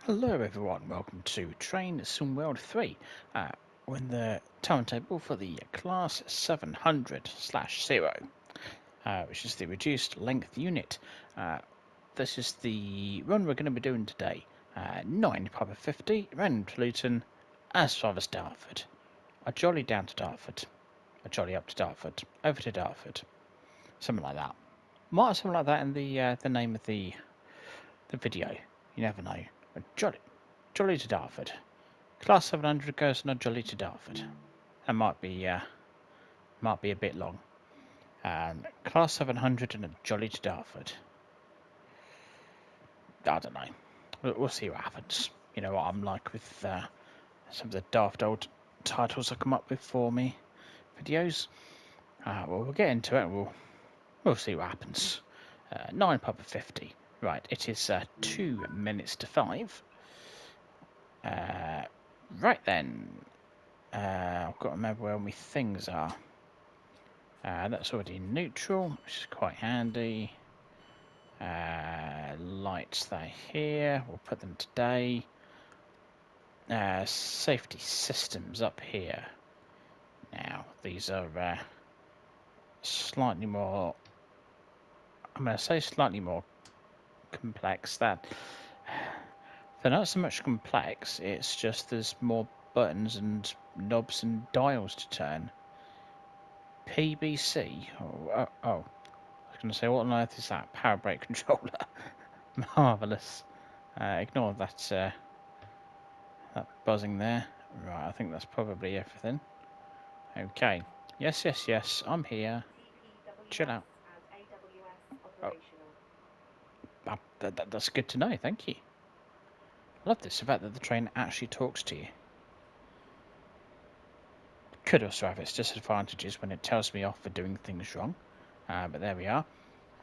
Hello everyone, welcome to Train Sim World 3. We're in the timetable for the Class 700/0, which is the reduced length unit. This is the run we're going to be doing today. 9 Papa 50, Rainham to Luton, as far as Dartford. A jolly down to Dartford, a jolly up to Dartford, over to Dartford, something like that. Might have something like that in the name of the video, you never know. A jolly to Dartford. Class 700 goes on a jolly to Dartford. That might be a bit long. Class 700 and a jolly to Dartford. I don't know. We'll see what happens. You know what I'm like with some of the daft old titles I come up with for me videos. Well, we'll get into it. We'll see what happens. 9 Papa 50. Right, it is 2 minutes to 5. Right then. I've got to remember where my things are. That's already neutral, which is quite handy. Lights, they're here. We'll put them today. Safety systems up here. Now, these are slightly more... I'm going to say slightly more complex. They're not so much complex, it's just there's more buttons and knobs and dials to turn. PBC. Oh, I was going to say, what on earth is that? Power brake controller. Marvellous. Ignore that buzzing there. Right, I think that's probably everything. Okay. Yes, I'm here. Chill out. Oh, that's good to know, thank you. I love this, the fact that the train actually talks to you. Could also have its disadvantages when it tells me off for doing things wrong. But there we are.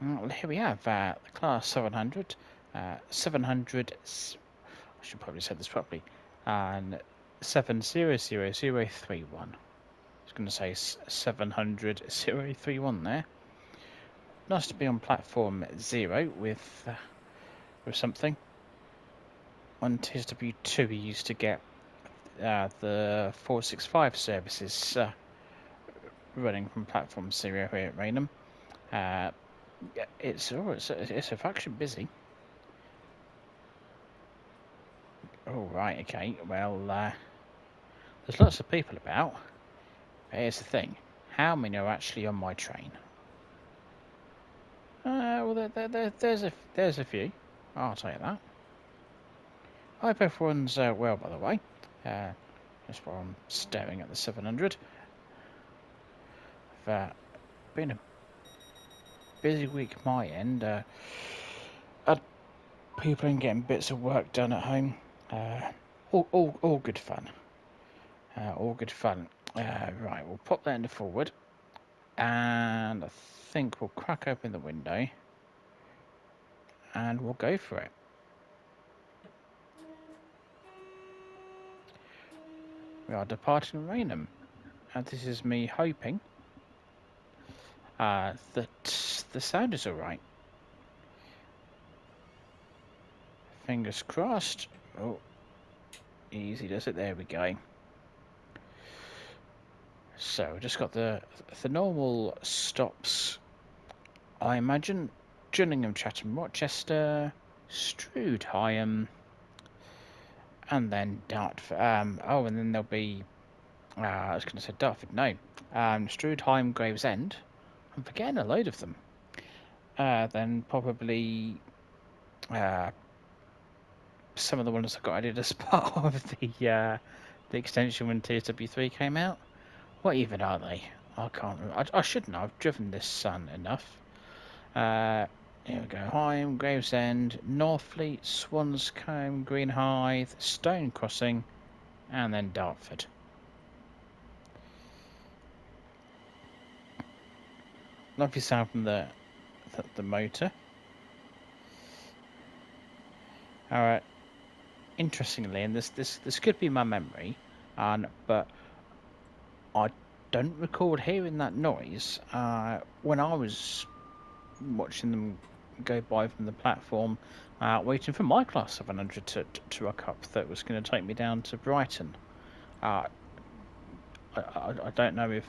Well, here we have the Class 700. 700... I should probably say this properly. And 700031. I was going to say 700,031 there. Nice to be on platform 0 with something. On TSW2 we used to get the 465 services running from platform 0 here at Rainham. It's a fraction busy. Oh right, okay. Well, there's lots of people about. But here's the thing: how many are actually on my train? Well, there's a few. I'll tell you that. I hope everyone's well, by the way. Just while I'm staring at the 700. Been a busy week my end. Had people in getting bits of work done at home. All good fun. All good fun. Right, we'll pop that in the forward. And I think we'll crack open the window. And we'll go for it. We are departing Rainham. And this is me hoping that the sound is alright. Fingers crossed. Oh, easy does it. There we go. So, we just got the normal stops. I imagine Gillingham, Chatham, Rochester, Strood, Higham, and then Dartford. Oh, and then there'll be... I was going to say Dartford, no. Strood, Higham, Gravesend. I'm forgetting a load of them. Then probably some of the ones I got added as part of the extension when TSW3 came out. What even are they? I can't remember. I should know. I've driven this sun enough. Here we go. Higham, Gravesend, Northfleet, Swanscombe, Greenhithe, Stone Crossing, and then Dartford. Lovely sound from the motor. Alright. Interestingly, and this could be my memory, but I don't recall hearing that noise when I was watching them go by from the platform, waiting for my Class 700 to rock up that was going to take me down to Brighton. I don't know if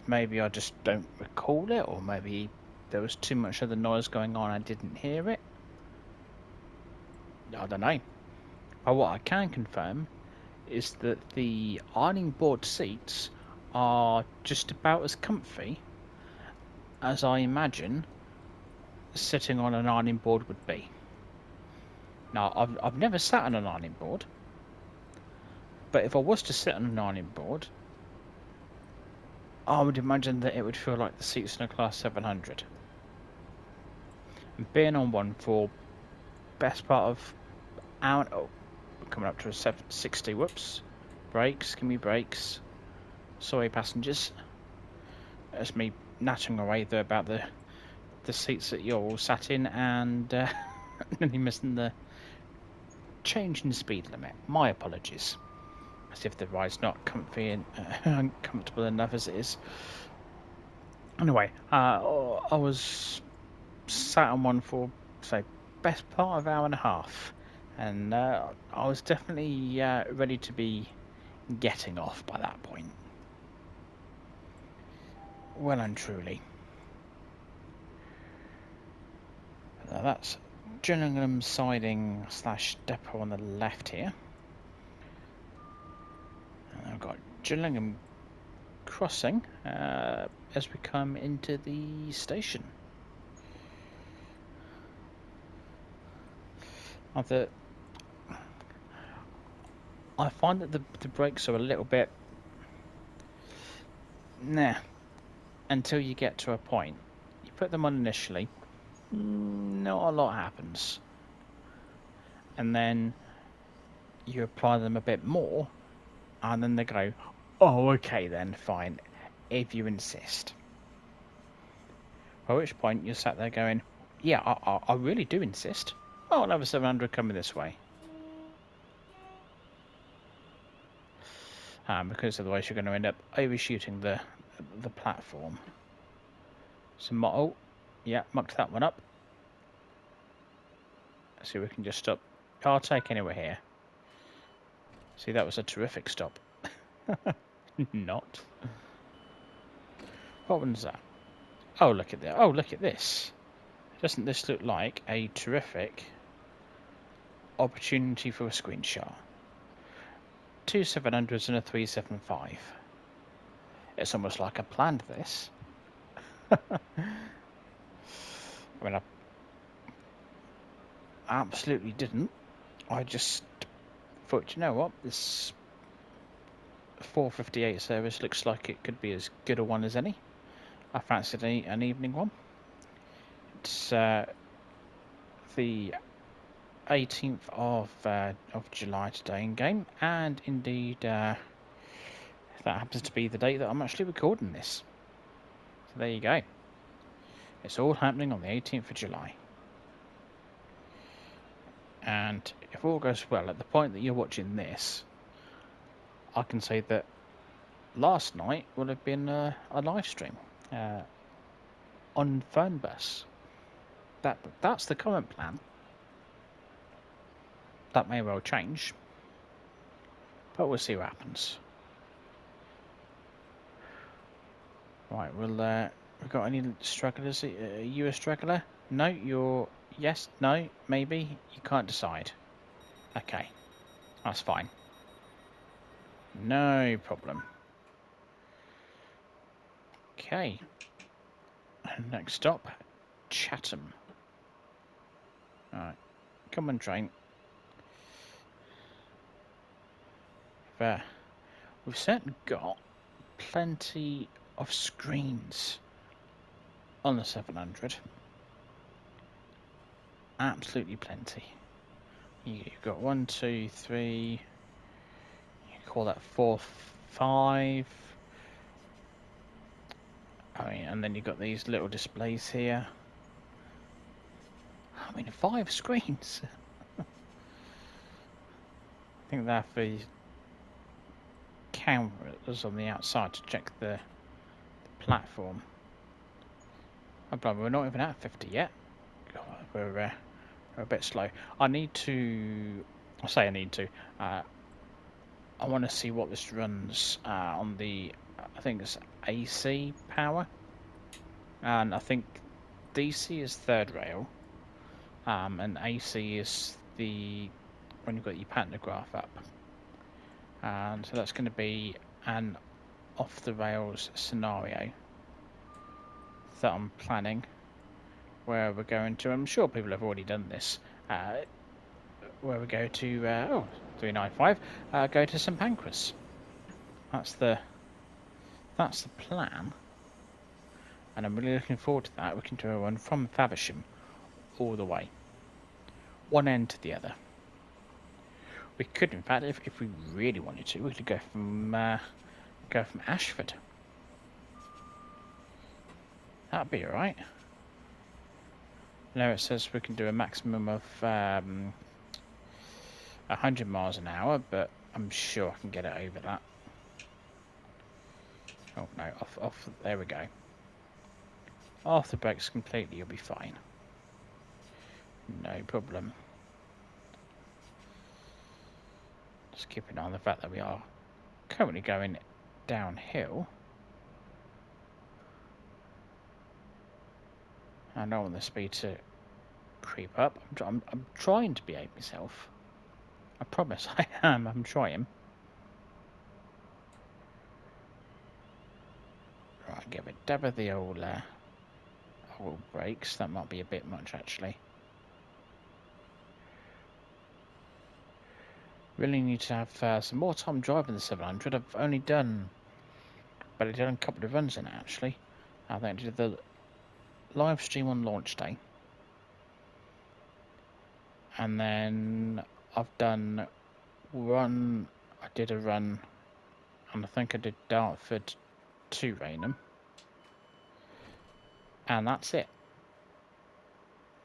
maybe I just don't recall it, or maybe there was too much other noise going on, I didn't hear it. I don't know. But what I can confirm is that the ironing board seats are just about as comfy as I imagine sitting on an ironing board would be. Now, I've never sat on an ironing board, but if I was to sit on an ironing board, I would imagine that it would feel like the seats in a Class 700. And being on one for best part of hour, coming up to a 60, whoops, brakes, give me brakes, sorry passengers, that's me nattering away there about the seats that you're all sat in, and nearly missing the change in speed limit. My apologies. As if the ride's not comfy and uncomfortable enough as it is. Anyway, I was sat on one for, say, best part of an hour and a half, and I was definitely ready to be getting off by that point. Well and truly. Now that's Gillingham siding / depot on the left here. And I've got Gillingham crossing as we come into the station. I find that the brakes are a little bit until you get to a point. You put them on initially, not a lot happens, and then you apply them a bit more, and then they go, oh, okay then, fine, if you insist. At which point you're sat there going, yeah, I really do insist. Oh, another 700 coming this way. Because otherwise you're going to end up overshooting the platform. So, yeah, mucked that one up. So we can just stop. I'll take anywhere here. See, that was a terrific stop. Not. What one's that? Oh, look at that. Oh, look at this. Doesn't this look like a terrific opportunity for a screenshot? 2 700s and a 375. It's almost like I planned this. I mean, I absolutely didn't. I just thought, you know what, this 458 service looks like it could be as good a one as any. I fancied an evening one. It's the 18th of July today in game, and indeed that happens to be the date that I'm actually recording this. So there you go. It's all happening on the 18th of July. And if all goes well, at the point that you're watching this, I can say that last night will have been a live stream on Fernbus. That's the current plan. That may well change, but we'll see what happens. Right, we've got any strugglers? Are you a struggler? No, you're... Yes, no, maybe? You can't decide. Okay, that's fine. No problem. Okay. Next stop, Chatham. Alright, come on, train. We've certainly got plenty of screens on the 700. Absolutely plenty. You've got 1, 2, 3. You call that 4, 5. I mean, and then you've got these little displays here. I mean, 5 screens. I think they're for cameras on the outside to check the platform. Oh, blimey, we're not even at 50 yet. God, we're a bit slow. I need to... I say I need to. I want to see what this runs on the... I think it's AC power. And I think DC is third rail. And AC is the... when you've got your pantograph up. And so that's going to be an off-the-rails scenario that I'm planning, where we're going to, I'm sure people have already done this, where we go to, 395, go to St Pancras. That's the plan, and I'm really looking forward to that. We can do a run from Faversham all the way, one end to the other. We could, in fact, if we really wanted to, we could go from Ashford. That'd be alright. Now it says we can do a maximum of 100 miles an hour, but I'm sure I can get it over that. Oh no, off, there we go. Off the brakes completely, you'll be fine. No problem. Just keep an eye on the fact that we are currently going downhill. I don't want the speed to creep up. I'm trying to behave myself. I promise I am. I'm trying. Right, give a dab of the old brakes. That might be a bit much, actually. Really need to have some more time driving the 700. I've only done a couple of runs in it, actually. I think I did the live stream on launch day. And then I've done I did a run, and I think I did Dartford to Rainham. And that's it.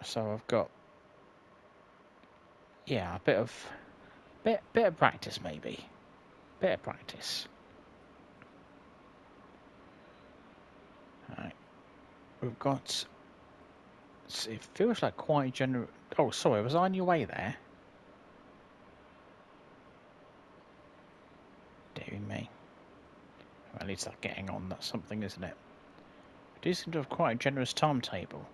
So I've got, yeah, a bit of practice maybe. Bit of practice. Alright. We've got, it feels like quite a general, oh sorry, was I on your way there? Dear me. Well, at least I'm getting on, that's something, isn't it? I do seem to have quite a generous timetable.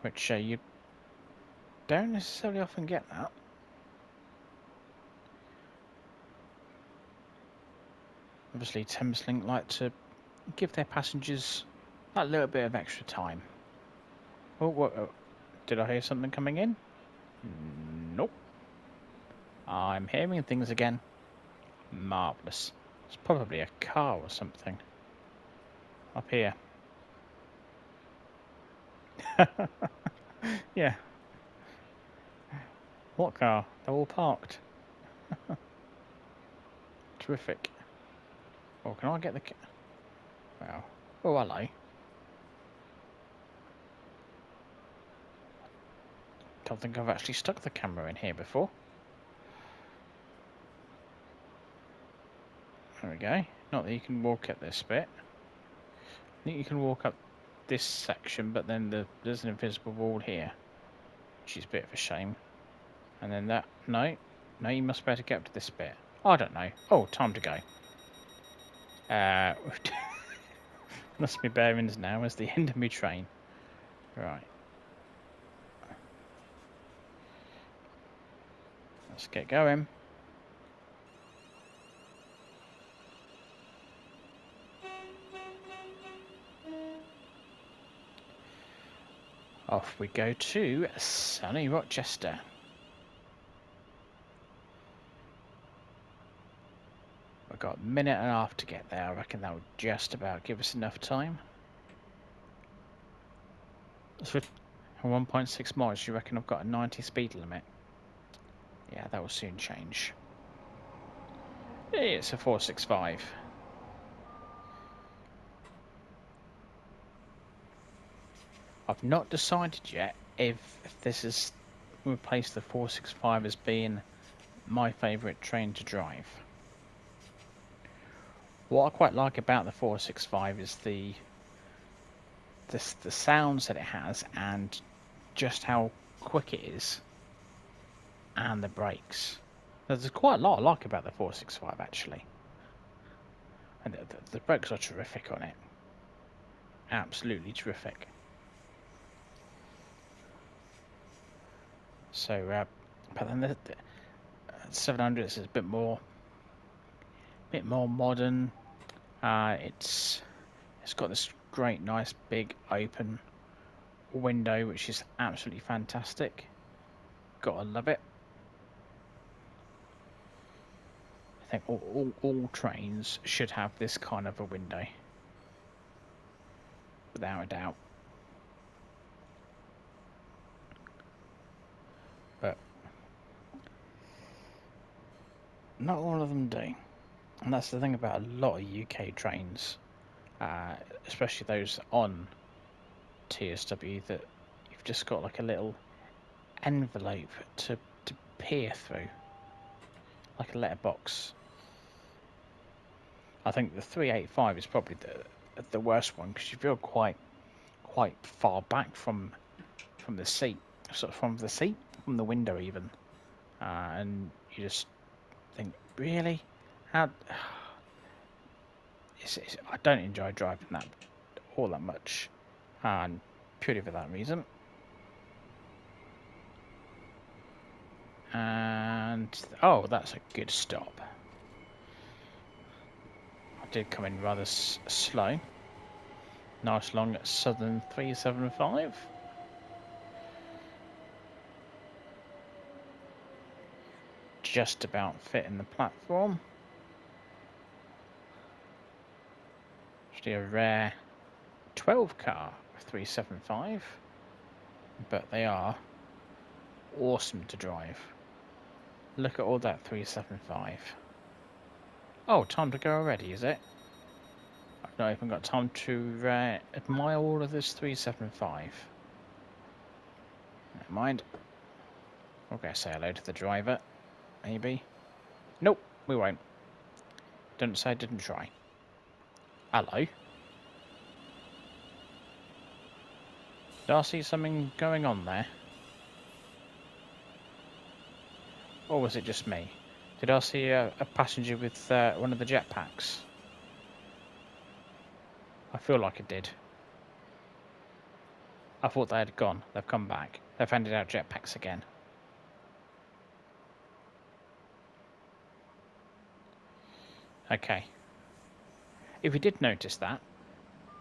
Which you don't necessarily often get that. Obviously Thameslink like to give their passengers that little bit of extra time. Oh, did I hear something coming in? Nope. I'm hearing things again. Marvellous. It's probably a car or something. Up here. Yeah. What car? They're all parked. Terrific. Oh, can I get the... Well, oh, hello. Don't think I've actually stuck the camera in here before. There we go. Not that you can walk up this bit. I think you can walk up this section, but then there's an invisible wall here, which is a bit of a shame. And then that... No, you must be able to get up to this bit. I don't know. Oh, time to go. Must be bearings now as the end of my train. Right. Let's get going. Off we go to sunny Rochester. We've got a minute and a half to get there. I reckon that would just about give us enough time. So 1.6 miles, you reckon I've got a 90 speed limit? Yeah, that will soon change. It's a 465. I've not decided yet if this is replaced the 465 as being my favourite train to drive, What I quite like about the 465 is the sounds that it has, and just how quick it is, and the brakes. There's quite a lot I like about the 465 actually, and the brakes are terrific on it. Absolutely terrific. So, but then the 700 is a bit more modern. It's got this great, nice, big, open window, which is absolutely fantastic. Gotta love it. I think all trains should have this kind of a window, without a doubt. But not all of them do, and that's the thing about a lot of UK trains, especially those on TSW, that you've just got like a little envelope to peer through, like a letterbox. I think the 385 is probably the worst one, because you feel quite far back from the seat, sort of from the window even, and you just think, really, how? I don't enjoy driving that all that much, and purely for that reason. And oh, that's a good stop. I did come in rather slow. Nice long Southern 375. Just about fit in the platform. Actually a rare 12 car 375, but they are awesome to drive. Look at all that 375. Oh, time to go already, is it? I've not even got time to admire all of this 375. Never mind. We're going to say hello to the driver, maybe. Nope, we won't. Don't say I didn't try. Hello. Did I see something going on there? Or was it just me? Did I see a passenger with one of the jetpacks? I feel like it did. I thought they had gone. They've come back. They've handed out jetpacks again. Okay. If you did notice that,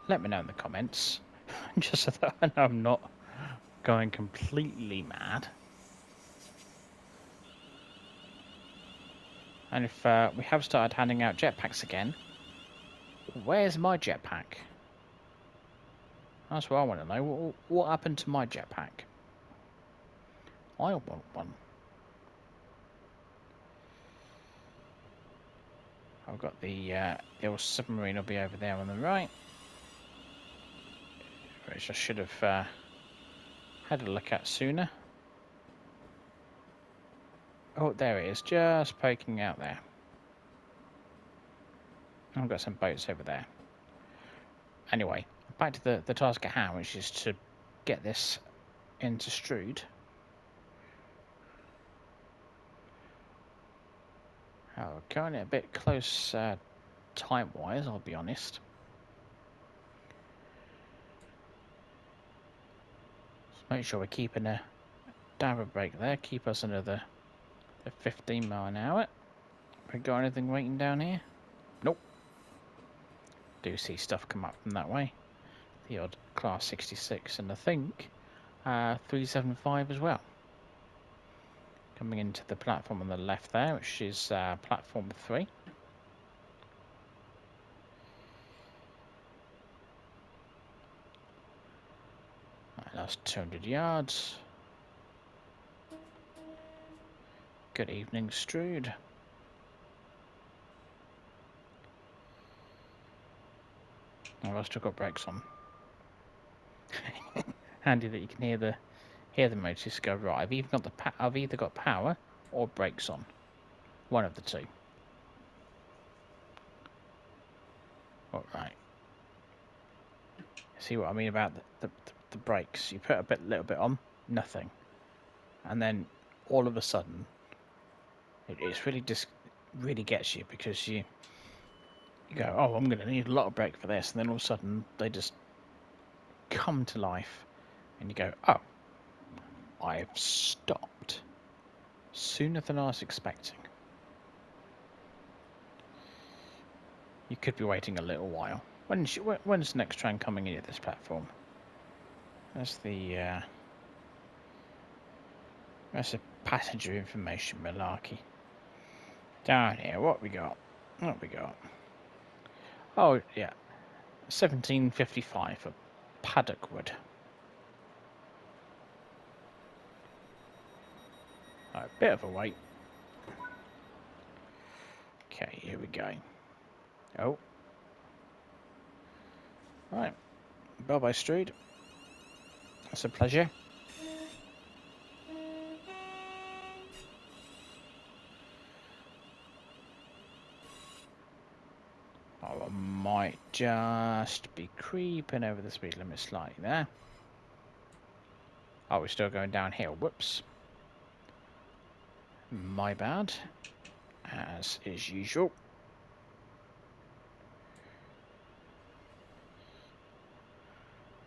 let me know in the comments. Just so that I know I'm not going completely mad. And if we have started handing out jetpacks again, where's my jetpack? That's what I want to know. What happened to my jetpack? I want one. I've got the old submarine will be over there on the right, which I should have had a look at sooner. Oh, there it is, just poking out there. I've got some boats over there. Anyway, back to the task at hand, which is to get this into Strood. Oh, currently a bit close time-wise, I'll be honest. Just make sure we're keeping a Dartford brake there. Keep us under the 15 mile an hour. We got anything waiting down here? Nope. Do see stuff come up from that way. The odd Class 66 and I think 375 as well. Coming into the platform on the left there, which is platform 3. Right, that's 200 yards. Good evening, Strood. Oh, I've still got brakes on. Handy that you can hear the motors go right. I've either got power or brakes on. One of the two. All right. See what I mean about the brakes? You put a little bit on, nothing, and then all of a sudden, it's really really gets you, because you go, oh, I'm going to need a lot of brake for this, and then all of a sudden they just come to life, and you go, oh, I've stopped sooner than I was expecting. You could be waiting a little while. When's the next train coming in at this platform? That's the passenger information malarkey. Down here, what we got? What we got? Oh yeah, 1755 for Paddockwood. A bit of a wait. Okay, here we go. Oh. Right. Bye-bye, Strood. It's a pleasure. Oh, I might just be creeping over the speed limit slightly there. Oh, we're still going downhill. Whoops. My bad. As is usual.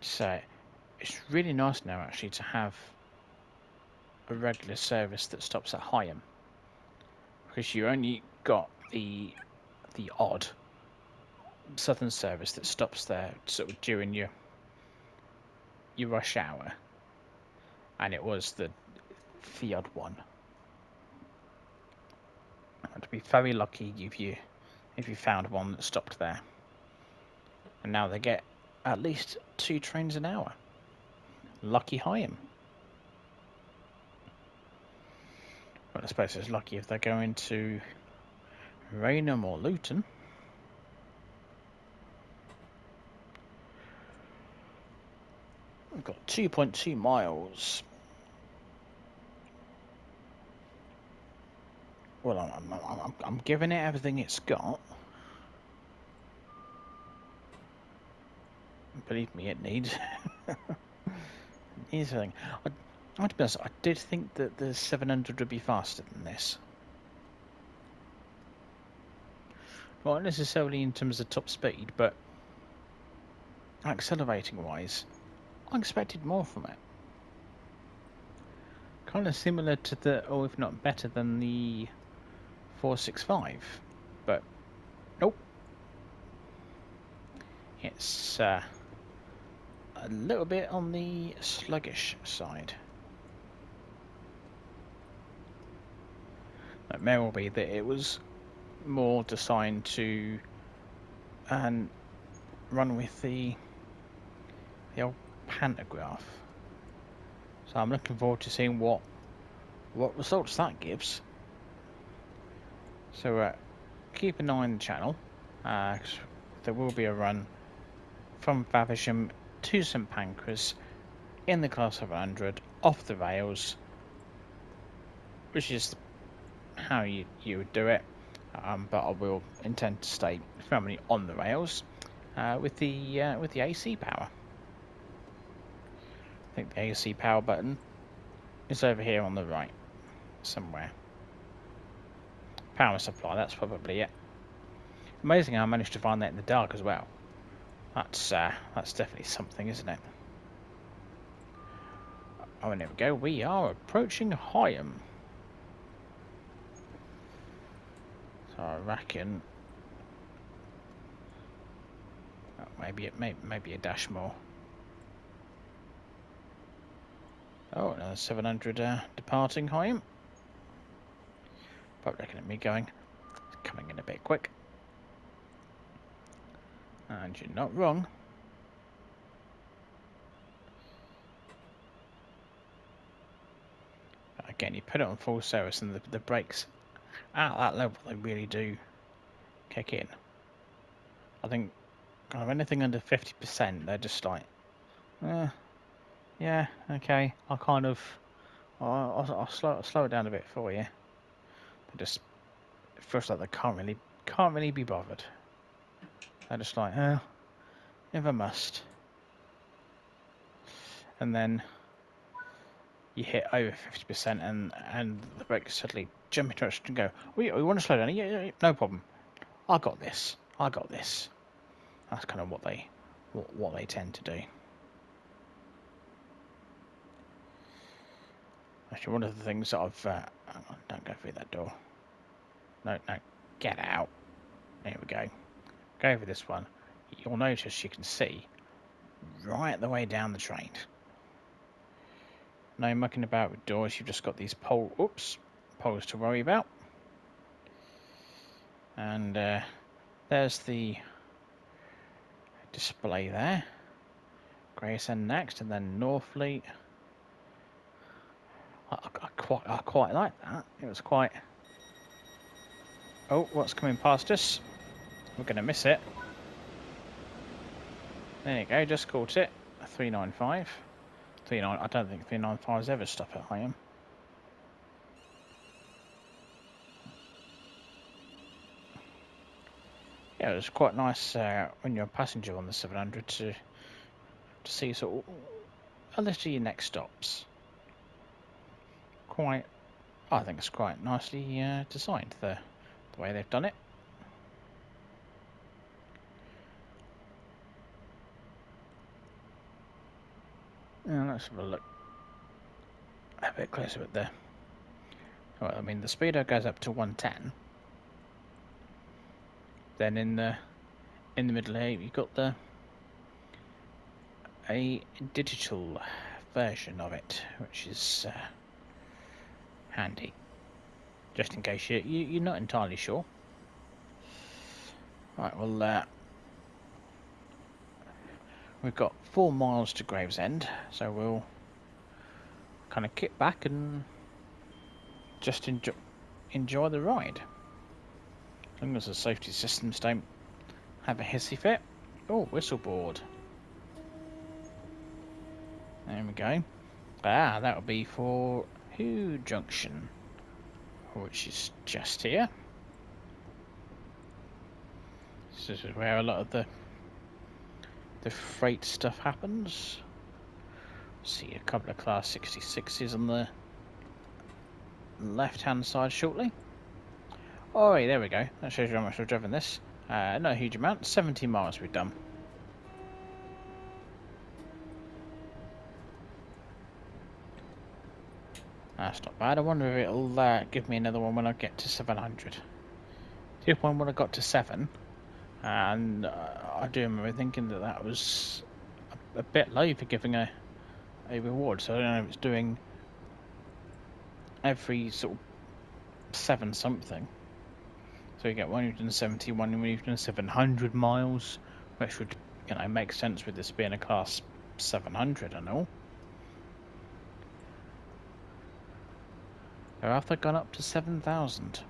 So, it's really nice now actually to have a regular service that stops at Rainham, because you only got the odd southern service that stops there sort of during your rush hour, and it was the odd one. And to be very lucky if you found one that stopped there. And now they get at least 2 trains an hour. Lucky Rainham. Well, I suppose it's lucky if they're going to Rainham or Luton. We've got 2.2 miles. Well, I'm giving it everything it's got. Believe me, it needs. It needs everything. To be honest, I did think that the 700 would be faster than this. Not necessarily in terms of top speed, but accelerating wise, I expected more from it. Kind of similar to the, or if not better than the 465, but nope. It's a little bit on the sluggish side. It may well be that it was more designed to run with the old pantograph. So I'm looking forward to seeing what results that gives. So keep an eye on the channel. There will be a run from Faversham to St Pancras in the Class 700 off the rails, which is how you would do it. But I will intend to stay firmly on the rails with the AC power. I think the AC power button is over here on the right somewhere. Power supply, that's probably it. Amazing how I managed to find that in the dark as well. That's definitely something, isn't it? Oh, and there we go. We are approaching Rainham. So I reckon maybe a dash more. Oh, another 700 departing Rainham. But looking at me going, it's coming in a bit quick. And you're not wrong. But again, you put it on full service and the brakes at that level, they really do kick in. I think kind of anything under 50%, they're just like, yeah, okay, I'll slow it down a bit for you. But just it feels like they can't really be bothered. They're just like, oh, never must. And then you hit over 50% and the brakes suddenly jump into it and go, oh, yeah, we want to slow down. Yeah, no problem. I got this. I got this. That's kind of what they tend to do. Actually, one of the things that I've... hang on, don't go through that door. No, get out. There we go. Go over this one. You'll notice you can see right the way down the train. No mucking about with doors, you've just got these poles to worry about. And there's the display there. Gravesend next, and then Northfleet. I quite like that. It was quite... Oh, what's coming past us? We're going to miss it. There you go, just caught it. 395. I don't think 395's ever stopped at Rainham. Yeah, it was quite nice when you're a passenger on the 700 to see sort of a list of your next stops. I think it's quite nicely designed, the way they've done it. Now let's have a look a bit closer at the... Well, I mean, the speedo goes up to 110. Then in the middle here, you've got a digital version of it, which is handy, just in case you're not entirely sure. Right, well, we've got 4 miles to Gravesend, so we'll kind of kick back and just enjoy the ride. As long as the safety systems don't have a hissy fit. Oh, whistle board. There we go. Ah, that'll be for Who Junction, which is just here. This is where a lot of the freight stuff happens. See a couple of Class 66s on the left-hand side shortly. Oh, there we go. That shows you how much we've driven this. Not a huge amount. 70 miles we've done. That's not bad. I wonder if it'll give me another one when I get to 700. The other one when I got to 7, and I do remember thinking that was a bit low for giving a reward. So I don't know if it's doing every sort of 7 something. So you get one you've done 71, when you've done 700 miles, which would, make sense with this being a Class 700 and all. Or have they gone up to 7,000?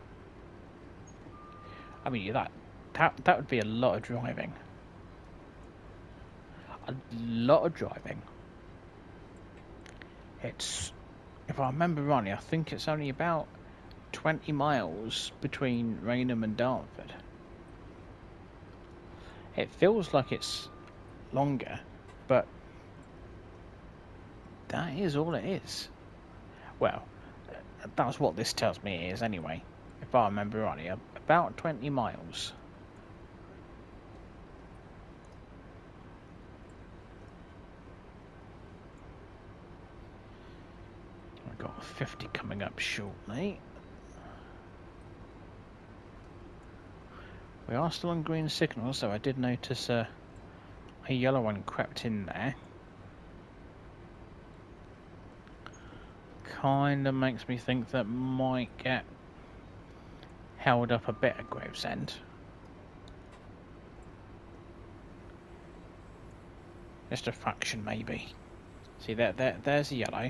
I mean, that would be a lot of driving. A lot of driving. It's, if I remember rightly, I think it's only about 20 miles between Rainham and Dartford. It feels like it's longer, but that is all it is. Well, that's what this tells me it is anyway. If I remember rightly, about 20 miles. I've got 50 coming up shortly. We are still on green signals, so I did notice a yellow one crept in there. Kind of makes me think that might get held up a bit at Gravesend. Just a fraction, maybe. See, there's a yellow.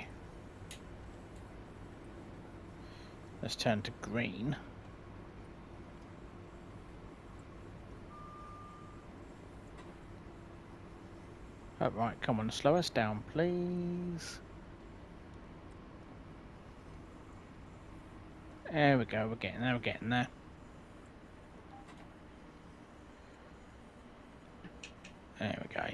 Let's turn to green. Oh, right, come on, slow us down, please. There we go, we're getting there. There we go.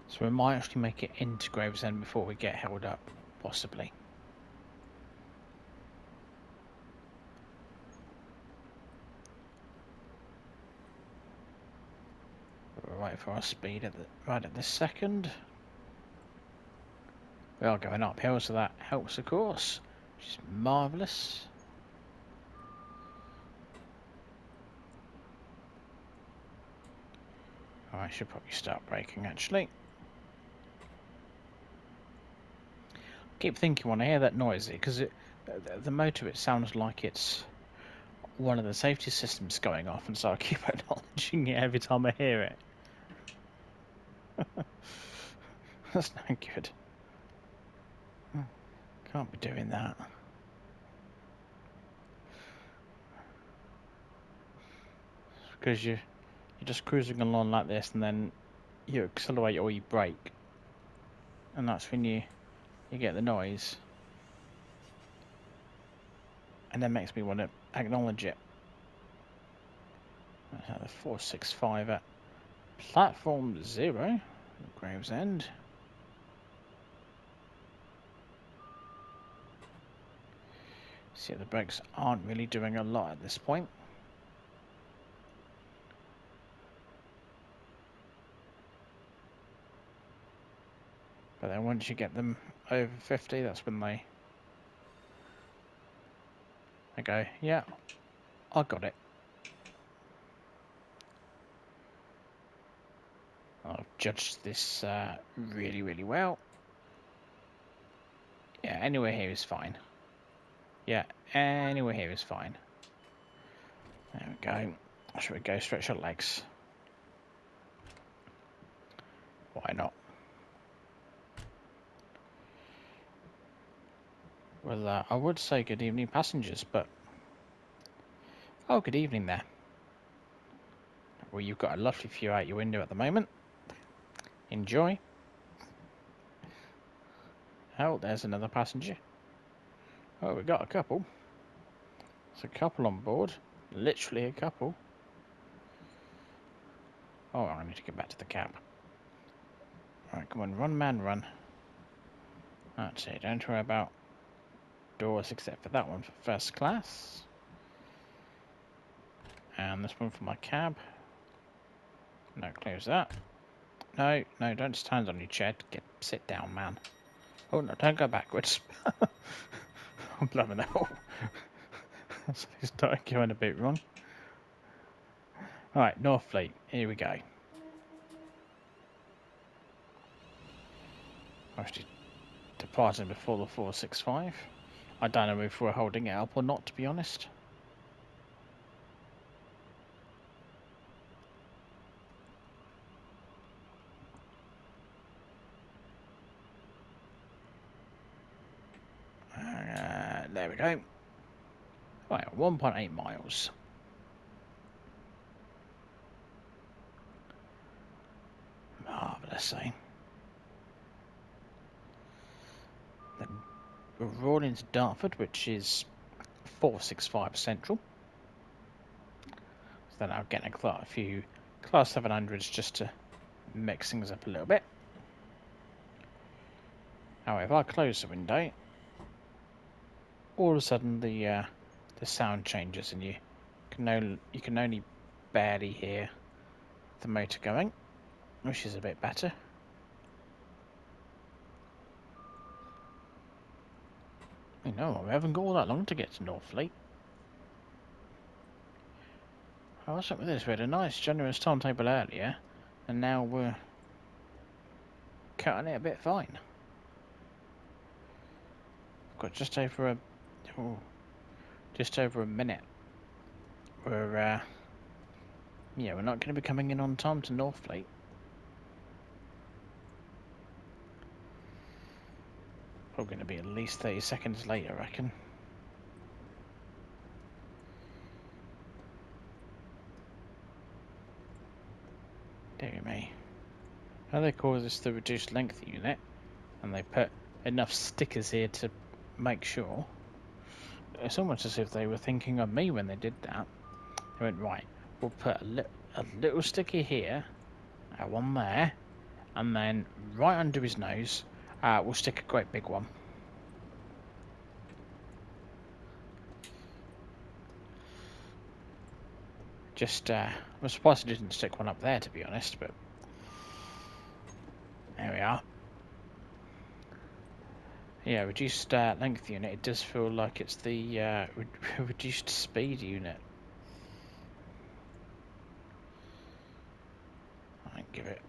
So we might actually make it into Gravesend before we get held up, possibly. We're right for our speed right at this second. We are going uphill, so that helps, of course, which is marvellous. Oh, I should probably start braking, actually. Keep thinking when I hear that noise, because the motor, it sounds like it's one of the safety systems going off, and so I keep acknowledging it every time I hear it. That's not good. Can't be doing that. Because you're just cruising along like this, and then you accelerate or you brake, and that's when you get the noise, and that makes me want to acknowledge it. The 465 at platform 0, Gravesend. See, the brakes aren't really doing a lot at this point. But then once you get them over 50, that's when they go, yeah, I got it. I've judged this really, really well. Yeah, anywhere here is fine. Yeah, anywhere here is fine. There we go. Should we go stretch our legs? Why not? Well, I would say good evening, passengers, but... Oh, good evening there. Well, you've got a lovely view out your window at the moment. Enjoy. Oh, there's another passenger. Oh, we've got a couple. There's a couple on board. Literally a couple. Oh, I need to get back to the cab. Right, come on, run, man, run. That's it, don't worry about doors except for that one for first class. And this one for my cab. No, close that. No, don't stand on your chair. Sit down, man. Oh, no, don't go backwards. I'm loving that. Oh. So he started going a bit wrong. Alright, Northfleet. Here we go. Actually, departing before the 465. I don't know if we're holding it up or not, to be honest. There we go. Right, 1.8 miles. Marvellous, eh? Then we're rolling into Dartford, which is 465 Central. So then I'll get a few Class 700s just to mix things up a little bit. However, if I close the window, all of a sudden the sound changes, and you can only barely hear the motor going, which is a bit better. You know, we haven't got all that long to get to Northfleet. What's up with this? We had a nice, generous timetable earlier, and now we're cutting it a bit fine. Got just over a minute. We're yeah, we're not going to be coming in on time to Northfleet. Probably going to be at least 30 seconds late, I reckon. Dear me. Now they call this the reduced length unit, and they put enough stickers here to make sure. It's almost as if they were thinking of me when they did that. They went, right, we'll put a little sticky here, one there, and then right under his nose, we'll stick a great big one. Just, I'm surprised I didn't stick one up there, to be honest, but there we are. Yeah, reduced length unit. It does feel like it's the reduced speed unit. I give it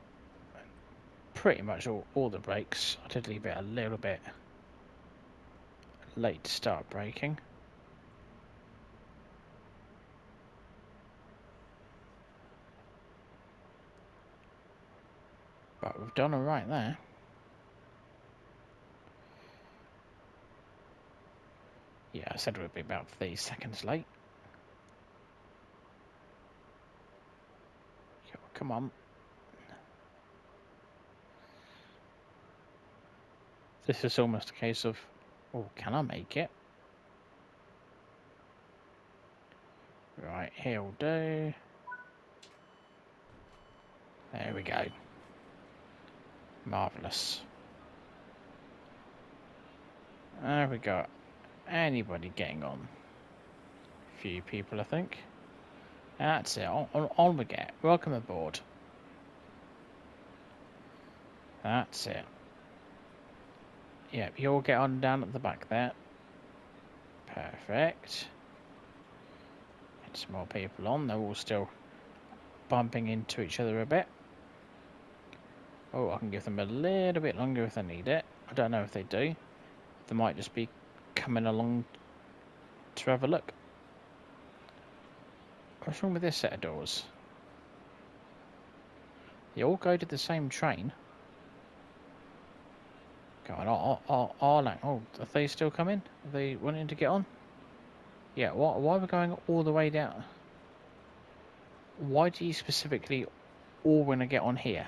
pretty much all the brakes. I did leave it a little bit late to start braking. But we've done alright there. Yeah, I said we'd be about 30 seconds late. Come on. This is almost a case of, oh, can I make it? Right, here'll do. There we go. Marvellous. There we go. Anybody getting on? Few people, I think. That's it. On we get. Welcome aboard. That's it. Yep, you all get on down at the back there. Perfect. Get some more people on. They're all still bumping into each other a bit. Oh, I can give them a little bit longer if they need it. I don't know if they do. They might just be coming along to have a look. What's wrong with this set of doors? They all go to the same train. Go on, oh, are they still coming? Are they wanting to get on? Yeah, why are we going all the way down? Why do you specifically all want to get on here?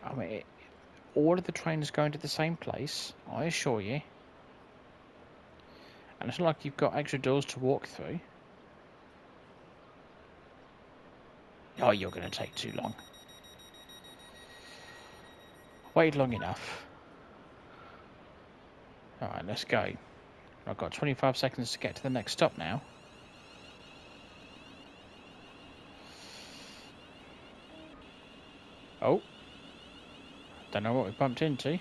I mean, all of the trains going to the same place, I assure you. And it's not like you've got extra doors to walk through. Oh, you're going to take too long. Wait long enough. Alright, let's go. I've got 25 seconds to get to the next stop now. Oh. Don't know what we bumped into.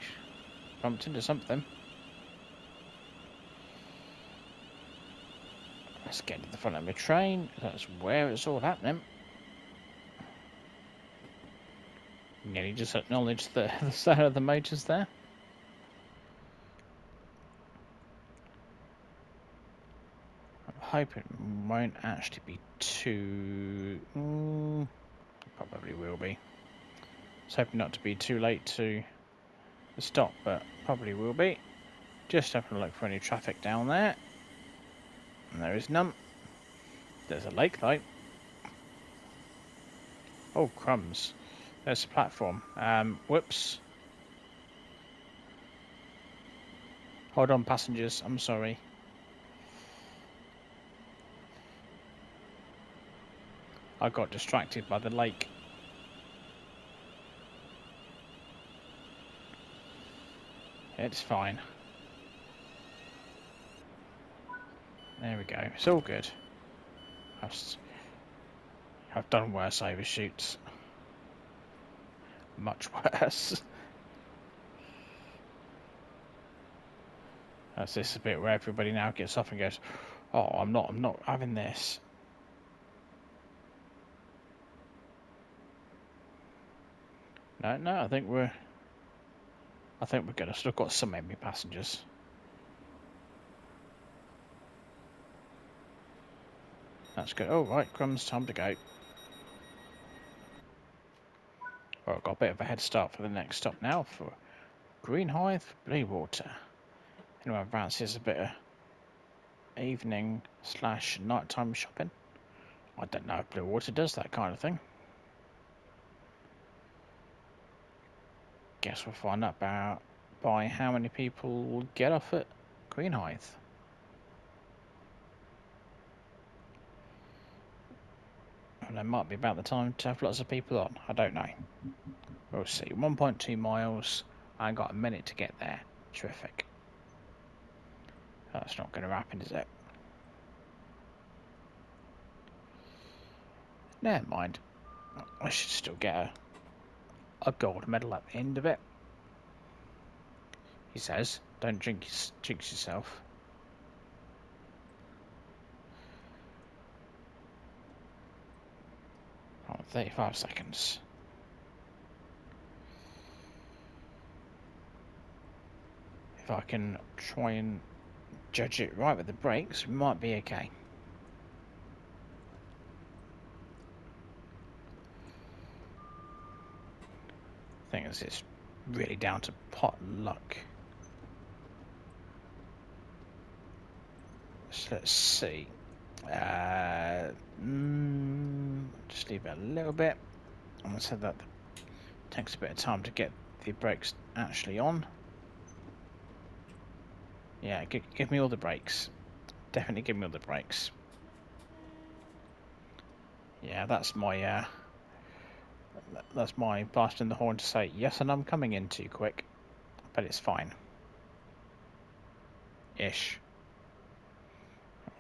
Bumped into something. Let's get to the front of the train. That's where it's all happening. Nearly just acknowledged the sound of the motors there. I'm hoping it won't actually be too... probably will be. I was hoping not to be too late to the stop, but probably will be. Just having a look for any traffic down there. And there is none. There's a lake though. Oh, crumbs. There's the platform. Whoops. Hold on, passengers. I'm sorry. I got distracted by the lake. It's fine. There we go. It's all good. I've done worse overshoots. Much worse. That's this a bit where everybody now gets off and goes, "Oh, I'm not having this." No, I think we're good. I've still got some enemy passengers. That's good. Oh, right, crumbs, time to go. Well, I've got a bit of a head start for the next stop now for Greenhithe, Bluewater. Anyone fancies a bit of evening / nighttime shopping? I don't know if Bluewater does that kind of thing. Guess we'll find out by how many people will get off at Greenhithe. And it might be about the time to have lots of people on. I don't know. We'll see. 1.2 miles. I got a minute to get there. Terrific. That's not going to happen, is it? Never mind. I should still get a gold medal at the end of it. He says, don't jinx yourself. Oh, 35 seconds. If I can try and judge it right with the brakes, we might be okay. Thing is, it's really down to pot luck. So let's see. Just leave it a little bit. I'm gonna say that it takes a bit of time to get the brakes actually on. Yeah, give me all the brakes. Definitely give me all the brakes. Yeah, that's my blasting the horn to say yes, and I'm coming in too quick, but it's fine. Ish.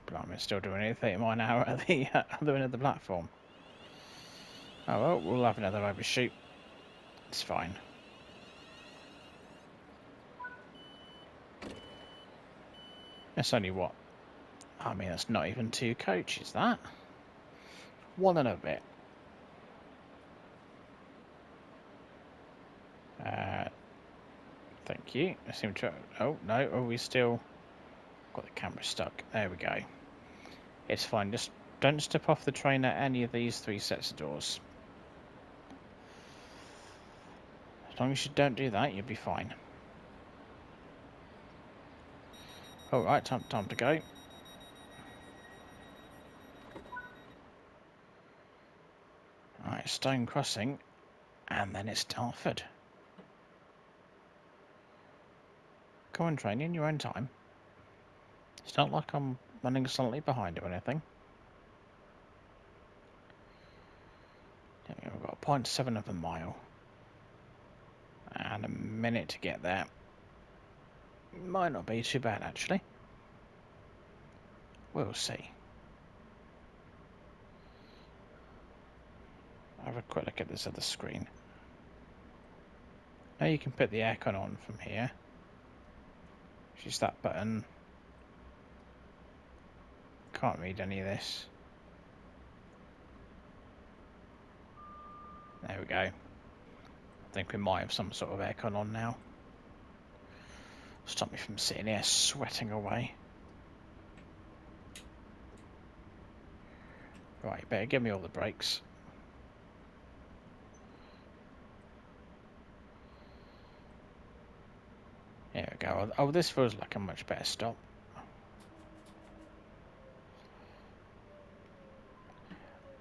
But I'm still doing it 30 mile an hour at the other end of the platform. Oh well, we'll have another overshoot. It's fine. That's only what? I mean, that's not even 2 coaches, that. 1 and a bit. Thank you. I seem to. Oh no! Oh, we still got the camera stuck. There we go. It's fine. Just don't step off the train at any of these 3 sets of doors. As long as you don't do that, you'll be fine. All right, time to go. All right, Stone Crossing, and then it's Dartford. Go on, train in your own time. It's not like I'm running slightly behind or anything. We've got 0.7 of a mile. And a minute to get there. Might not be too bad, actually. We'll see. Have a quick look at this other screen. Now you can put the aircon on from here. Just that button. Can't read any of this. There we go. I think we might have some sort of aircon on now. Stop me from sitting here sweating away. Right, better give me all the brakes. There we go. Oh, this feels like a much better stop.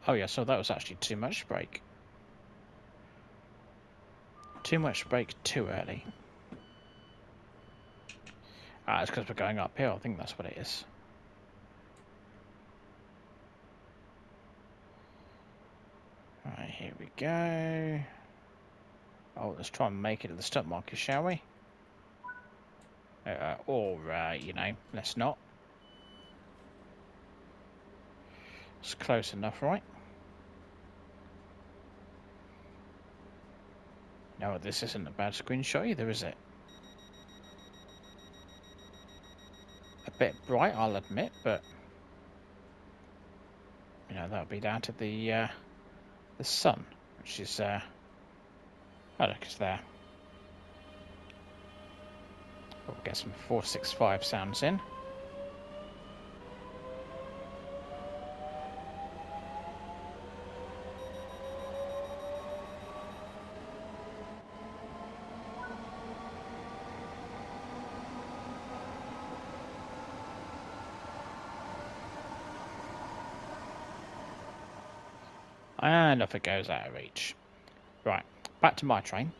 Oh yeah, so that was actually too much brake. Too much brake too early. Ah, it's because we're going uphill. I think that's what it is. Right, here we go. Oh, let's try and make it to the stop marker, shall we? Or, you know, let's not. It's close enough, right? No, this isn't a bad screenshot either, is it? A bit bright, I'll admit, but you know, that'll be down to the sun, which is oh look, it's there. We'll get some 465 sounds in. And off it goes out of reach. Right, back to my train.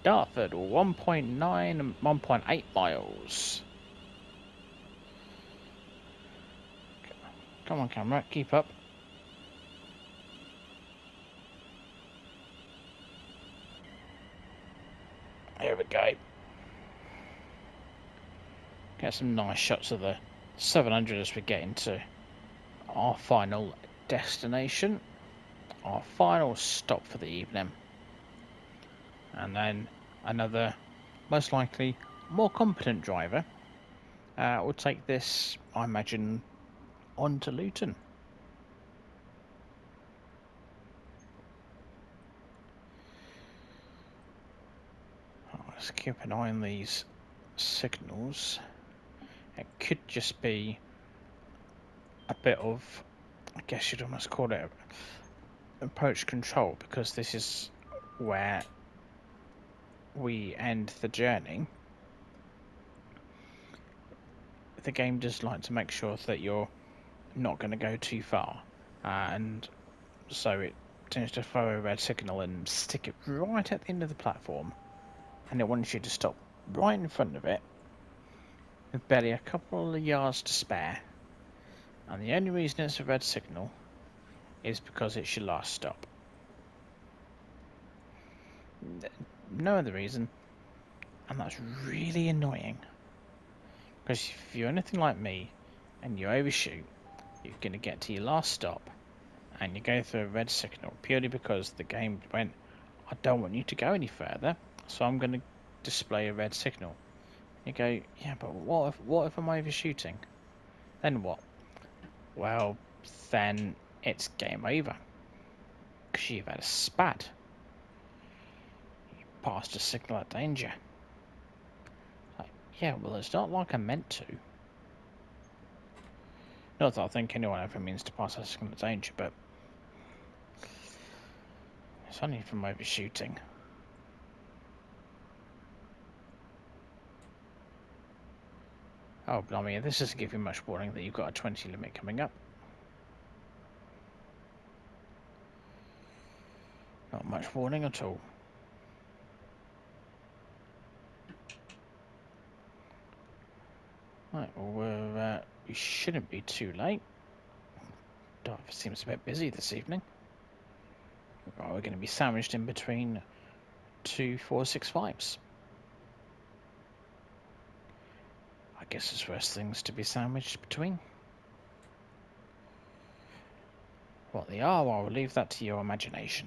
Dartford, 1.9 and 1.8 miles. Come on, camera, keep up. Here we go. Get some nice shots of the 700 as we get into our final destination, our final stop for the evening. And then another, most likely, more competent driver will take this, I imagine, on to Luton. Let's keep an eye on these signals. It could just be a bit of, I guess you'd almost call it approach control, because this is where we end the journey. The game does like to make sure that you're not going to go too far, and so it tends to throw a red signal and stick it right at the end of the platform, and it wants you to stop right in front of it with barely a couple of yards to spare, and the only reason it's a red signal is because it's your last stop. No other reason, and that's really annoying, because if you're anything like me and you overshoot, you're going to get to your last stop and you go through a red signal purely because the game went, I don't want you to go any further, so I'm going to display a red signal. You go, yeah, but what if I'm overshooting? Then what? Well, then it's game over, because you've had a spat. You passed a signal of danger. Like, yeah, well, it's not like I meant to. Not that I think anyone ever means to pass a signal of danger, but it's only from overshooting. Oh, blimey, this doesn't give you much warning that you've got a 20 limit coming up. Not much warning at all. Right, well, we shouldn't be too late. Dartford seems a bit busy this evening. Right, we're going to be sandwiched in between two 465s. I guess there's worse things to be sandwiched between. What they are, I'll leave that to your imagination.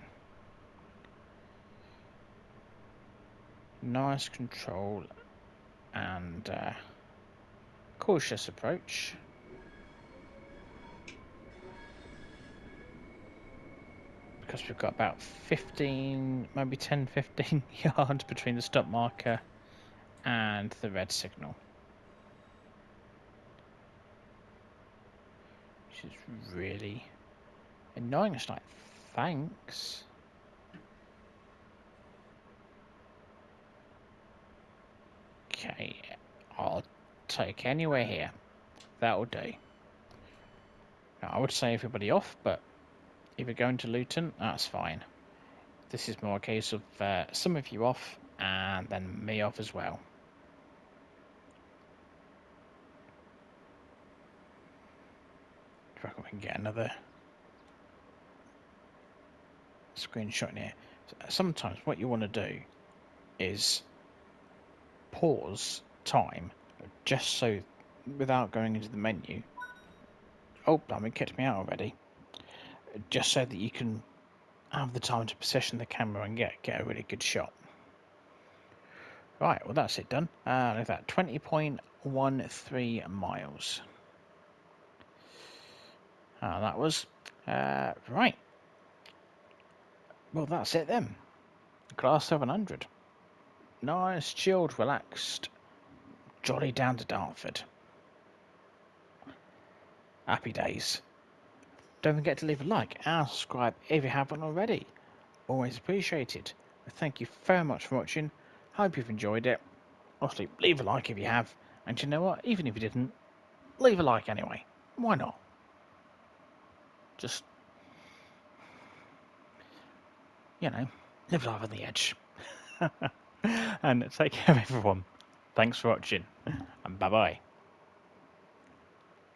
Nice control and cautious approach. Because we've got about 15, maybe 10, 15 yards between the stop marker and the red signal. Which is really annoying. It's like, thanks. Okay, I'll take anywhere here. That'll do. Now, I would say everybody off, but if you're going to Luton, that's fine. This is more a case of some of you off and then me off as well. I reckon we can get another screenshot in here. Sometimes what you want to do is pause time just so, without going into the menu. Oh, it kicked me out already. Just so that you can have the time to position the camera and get a really good shot. Right, well that's it done. Look at that, 20.13 miles. That was right. Well, that's it then. Class 700. Nice, chilled, relaxed, jolly down to Dartford. Happy days. Don't forget to leave a like and subscribe if you haven't already. Always appreciated. Thank you very much for watching. Hope you've enjoyed it. Honestly, leave a like if you have. And you know what? Even if you didn't, leave a like anyway. Why not? Just, you know, live life on the edge. and take care, everyone. Thanks for watching, and bye bye.